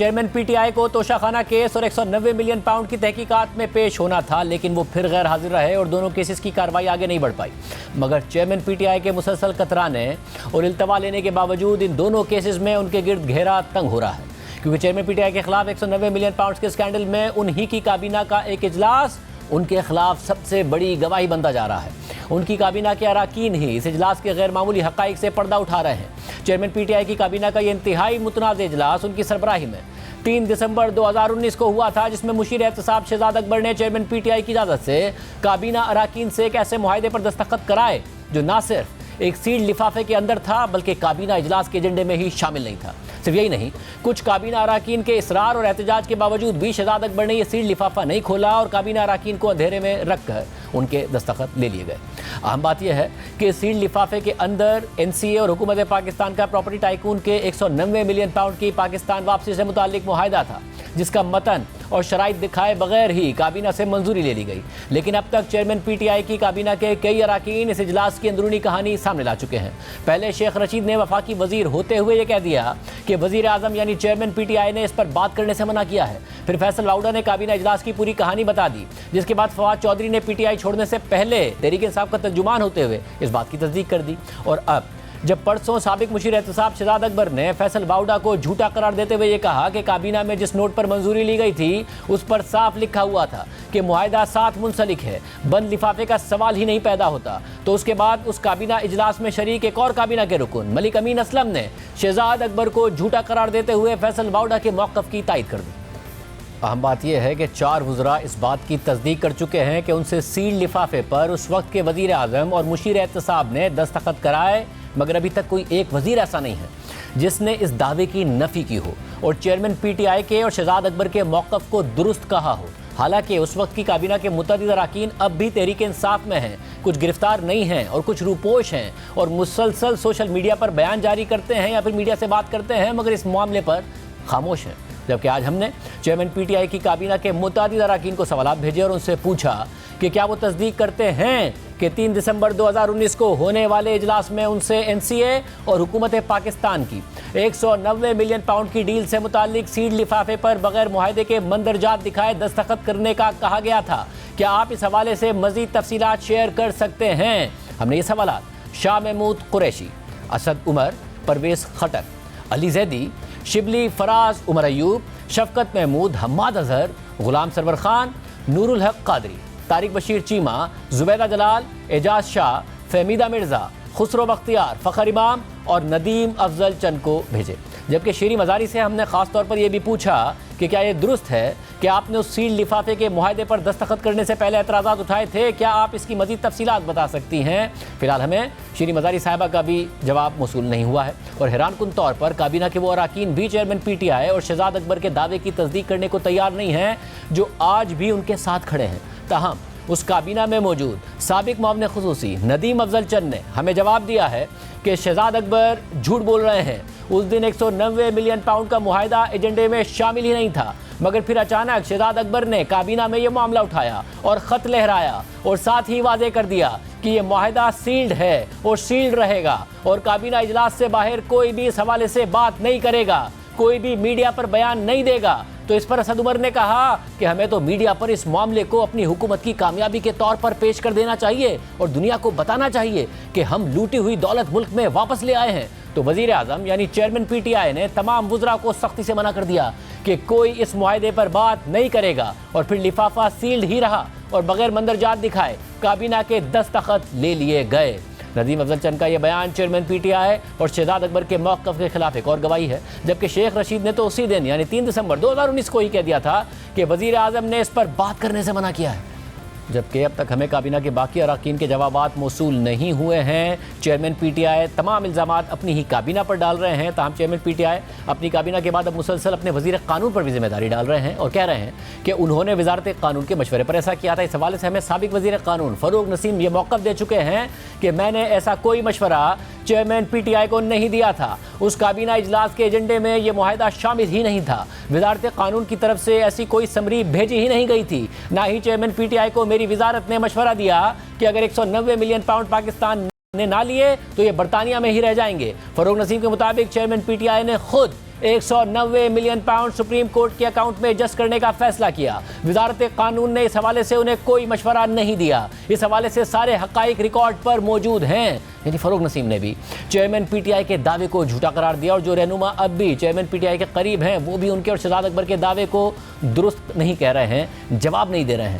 Chairman PTI को Toshakhana case और 190 million pound की तहकीकात में पेश होना था, लेकिन वो फिर गैर हाजिर रहे और दोनों केसेस की कार्रवाई आगे नहीं बढ़ पाई। मगर चेयरमैन पीटीआई के मुसलसल कतराने और इल्तवा लेने के बावजूद इन दोनों केसेस में उनके गिर्द घेरा तंग हो रहा है, क्योंकि चेयरमैन पीटीआई के खिलाफ 190 मिलियन पाउंड के स्कैंडल में उन्हीं की काबीना का एक इजलास उनके खिलाफ सबसे बड़ी गवाही बनता जा रहा है। उनकी काबीना के अराकीन ही इस इजलास के गैर मामूली हक़ाइक़ से पर्दा उठा रहे हैं। चेयरमैन पीटीआई की काबीना का ये इंतहाई मुतनाज़ इजलास उनकी सरबराही में 3 दिसंबर 2019 को हुआ था, जिसमें मुशीर एहतसाब शहजाद अकबर ने चेयरमैन पीटीआई की इजाज़त से काबीना अराकीन से एक ऐसे मुआहदे पर दस्तखत कराए जो ना सिर्फ एक सील्ड लिफाफे के अंदर था, बल्कि काबीना इजलास के एजेंडे में ही शामिल नहीं था। सिर्फ यही नहीं, कुछ काबीना अराकीन के इसरार और एहतजाज के बावजूद भी शहजाद अकबर ने यह सील्ड लिफाफा नहीं खोला और काबीना अराकीन को अंधेरे में रख कर उनके दस्तखत ले लिए गए। अहम बात यह है कि सील्ड लिफाफे के अंदर एनसीए और हुकूमत पाकिस्तान का प्रॉपर्टी टाइकून के 190 मिलियन पाउंड की पाकिस्तान वापसी से मुताल्लिक मुआहदा था, जिसका मतन और शराइत दिखाए बगैर ही काबीना से मंजूरी ले ली गई। लेकिन अब तक चेयरमैन पीटीआई की काबीना के कई अराकीन इस इजलास की अंदरूनी कहानी सामने ला चुके हैं। पहले शेख रशीद ने वफाकी वजीर होते हुए ये कह दिया कि वजीर आजम यानी चेयरमैन पीटीआई ने इस पर बात करने से मना किया है। फिर फैसल वाउडा ने काबीना इजलास की पूरी कहानी बता दी, जिसके बाद फवाद चौधरी ने पीटीआई छोड़ने से पहले तहरीक इंसाफ का तर्जुमान होते हुए इस बात की तस्दीक कर दी। और अब जब परसों साबिक मुशीर एहतसाब शहजाद अकबर ने फैसल वाउडा को झूठा करार देते हुए ये कहा कि काबीना में जिस नोट पर मंजूरी ली गई थी उस पर साफ लिखा हुआ था कि मुआहदा साथ मुंसलिक है, बंद लिफाफे का सवाल ही नहीं पैदा होता, तो उसके बाद उस काबीना इजलास में शरीक एक और काबीना के रुकन मलिक अमीन असलम ने शहजाद अकबर को झूठा करार देते हुए फैसल वाउडा के मौक़िफ़ की तायद कर दी। अहम बात यह है कि 4 वज़रा इस बात की तस्दीक कर चुके हैं कि उनसे सील लिफाफे पर उस वक्त के वज़ीर आज़म और मुशीर एहतसाब ने दस्तखत कराए, मगर अभी तक कोई एक वज़ीर ऐसा नहीं है जिसने इस दावे की नफ़ी की हो और चेयरमैन पीटीआई के और शहजाद अकबर के मौक़िफ़ को दुरुस्त कहा हो। हालांकि उस वक्त की काबीना के मुतअद्दिद अराकीन अब भी तहरीक इंसाफ में हैं, कुछ गिरफ्तार नहीं हैं और कुछ रूपोश हैं और मुसलसल सोशल मीडिया पर बयान जारी करते हैं या फिर मीडिया से बात करते हैं, मगर इस मामले पर खामोश हैं। जबकि आज हमने चेयरमैन पीटीआई की काबीना के मुतअद्दिद अराकीन को सवाल भेजे और उनसे पूछा कि क्या वो तस्दीक करते हैं कि 3 दिसंबर 2019 को होने वाले इजलास में उनसे एनसीए और हुकूमत पाकिस्तान की 190 मिलियन पाउंड की डील से मुताल्लिक सीड लिफाफे पर बगैर मुआहदे के मंदरजात दिखाए दस्तखत करने का कहा गया था। क्या आप इस हवाले से मज़ीद तफसीलात शेयर कर सकते हैं? हमने ये सवालात शाह महमूद कुरैशी, असद उमर, परवेज़ खटक, अली जैदी, शिबली फराज, उमर अयूब, शफकत महमूद, हम्माद अजहर, गुलाम सरवर खान, नूरुल हक कादरी, तारिक बशीर चीमा, जुबैदा जलाल, एजाज शाह, फहमीदा मिर्ज़ा, खुसरो बख्तियार, फ़खर इमाम और नदीम अफजल चंद को भेजे। जबकि शेरी मज़ारी से हमने ख़ास तौर पर यह भी पूछा कि क्या ये दुरुस्त है कि आपने उस सील लिफाफे के मुआहदे पर दस्तखत करने से पहले एतराज़ात उठाए थे, क्या आप इसकी मज़ीद तफसीलात बता सकती हैं? फ़िलहाल हमें शेरी मज़ारी साहिबा का भी जवाब मौसूल नहीं हुआ है और हैरानकुन तौर पर काबीना के वो अराकीन भी चेयरमैन पीटीआई और शहजाद अकबर के दावे की तस्दीक करने को तैयार नहीं हैं जो आज भी उनके साथ खड़े हैं। ताहम उस काबीना में मौजूद साबिक मुआविन खुसूसी नदीम अफजल चंद ने हमें जवाब दिया है कि शहजाद अकबर झूठ बोल रहे हैं। उस दिन 190 मिलियन पाउंड का मुआहदा एजेंडे में शामिल ही नहीं था, मगर फिर अचानक शहजाद अकबर ने काबीना में यह मामला उठाया और ख़त लहराया और साथ ही वादे कर दिया कि यह मुआहदा सील्ड है और सील्ड रहेगा और काबीना इजलास से बाहर कोई भी इस हवाले से बात नहीं करेगा, कोई भी मीडिया पर बयान नहीं देगा। तो इस पर असद उमर ने कहा कि हमें तो मीडिया पर इस मामले को अपनी हुकूमत की कामयाबी के तौर पर पेश कर देना चाहिए और दुनिया को बताना चाहिए कि हम लूटी हुई दौलत मुल्क में वापस ले आए हैं। तो वज़ीर आज़म यानी चेयरमैन पीटीआई ने तमाम वज़रा को सख्ती से मना कर दिया कि कोई इस मुआहदे पर बात नहीं करेगा और फिर लिफाफा सील्ड ही रहा और बगैर मंदरजात दिखाए काबीना के दस्तखत ले लिए गए। नदीम अफजल चंद का यह बयान चेयरमैन पीटीआई और शहजाद अकबर के मौक़िफ़ के खिलाफ एक और गवाही है, जबकि शेख रशीद ने तो उसी दिन यानी 3 दिसंबर 2019 को ही कह दिया था कि वज़ीर आज़म ने इस पर बात करने से मना किया है। जबकि अब तक हमें काबीना के बाकी अराकीन के जवाबात मौसूल नहीं हुए हैं। चेयरमैन पीटीआई तमाम इल्ज़ामात अपनी ही काबीना पर डाल रहे हैं। ताहम चेयरमैन पीटीआई अपनी काबीना के बाद अब मुसलसल अपने वज़ीर क़ानून पर भी जिम्मेदारी डाल रहे हैं और कह रहे हैं कि उन्होंने वज़ारत क़ानून के मशवरे पर ऐसा किया था। इस हवाले से हमें साबिक वज़ीर क़ानून फ़रूग नसीम ये मौक़िफ़ दे चुके हैं कि मैंने ऐसा कोई मशवरा चेयरमैन पीटीआई को नहीं दिया था, उस काबीना इजलास के एजेंडे में यह मुआहदा शामिल ही नहीं था, वज़ारत क़ानून की तरफ से ऐसी कोई समरी भेजी ही नहीं गई थी, ना ही चेयरमैन पीटीआई को मेरी वज़ारत ने मशवरा दिया कि अगर 190 मिलियन पाउंड पाकिस्तान ने ना लिए तो ये बरतानिया में ही रह जाएंगे। फ़रूग नसीम के मुताबिक चेयरमैन पीटीआई ने खुद 190 मिलियन पाउंड सुप्रीम कोर्ट के अकाउंट में एडजस्ट करने का फैसला किया। वजारत कानून ने इस हवाले से उन्हें कोई मशवरा नहीं दिया। इस हवाले से सारे हकाइक रिकॉर्ड पर मौजूद हैं। यानी फरूक नसीम ने भी चेयरमैन पीटीआई के दावे को झूठा करार दिया और जो रहनुमा अब भी चेयरमैन पीटीआई के करीब हैं वो भी उनके और शहजाद अकबर के दावे को दुरुस्त नहीं कह रहे हैं, जवाब नहीं दे रहे हैं।